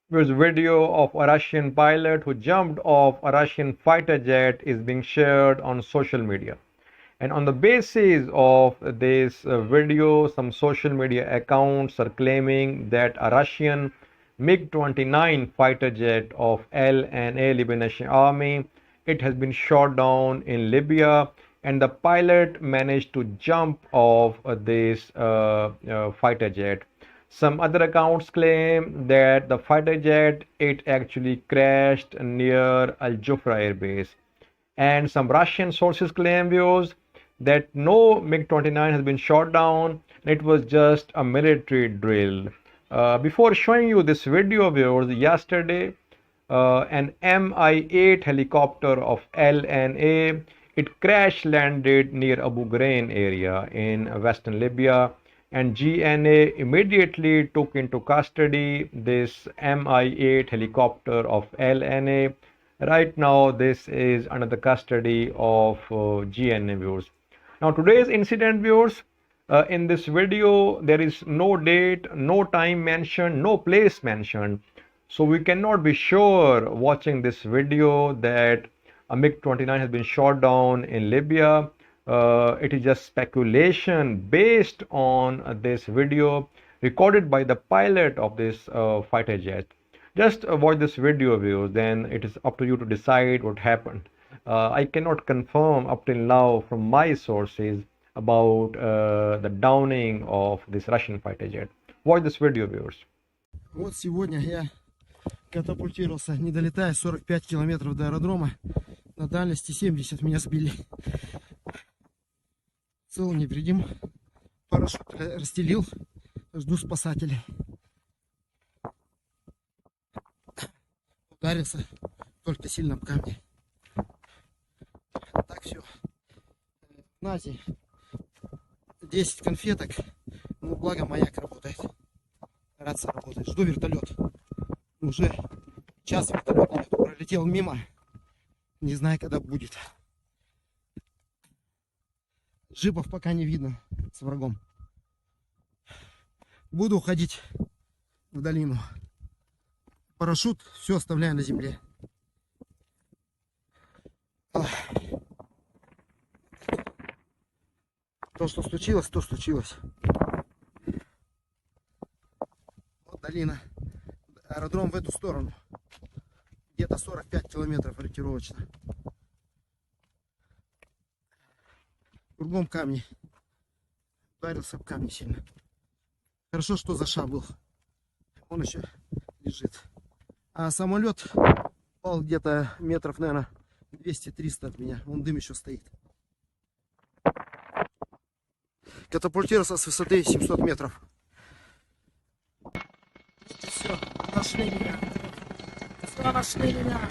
There's a video of a Russian pilot who jumped off a Russian fighter jet is being shared on social media. And on the basis of this video, some social media accounts are claiming that a Russian Mig-29 fighter jet of LNA, Lebanese Army, it has been shot down in Libya, and the pilot managed to jump off this fighter jet. Some other accounts claim that the fighter jet it actually crashed near Al Jufra Air Base, and some Russian sources claim views that no MiG-29 has been shot down. It was just a military drill. Before showing you this video, viewers, yesterday an Mi-8 helicopter of LNA it crash landed near Abu Ghraib area in western Libya, and GNA immediately took into custody this Mi-8 helicopter of LNA. Right now, this is under the custody of GNA, viewers. Now, today's incident, viewers, in this video, there is no date, no time mentioned, no place mentioned. So we cannot be sure watching this video that a MiG-29 has been shot down in Libya. It is just speculation based on this video recorded by the pilot of this fighter jet. Just watch this video, viewers, then it is up to you to decide what happened. I cannot confirm up till now from my sources about the downing of this Russian fighter jet. Watch this video, viewers. Вот сегодня я катапультировался, не долетая 45 километров до аэродрома. На дальности 70 меня сбили. Цел невредим. Парашют расстелил. Жду спасателей. Ударился только сильно об камни. Так все. На Азии 10 конфеток. Ну, благо маяк работает. Рация работает. Жду вертолет. Уже час вертолет пролетел мимо. Не знаю, когда будет. Джипов пока не видно с врагом. Буду уходить в долину. Парашют все оставляю на земле. То, что случилось, то случилось. Вот долина. Аэродром в эту сторону. Где-то 45 километров ориентировочно. Кругом камни. Ударился об камни сильно. Хорошо, что Заша был. Он еще лежит. А самолет упал где-то метров, наверное, 200-300 от меня. Вон дым еще стоит. Катапультировался с высоты 700 метров. Все, нашли меня. Все, нашли меня.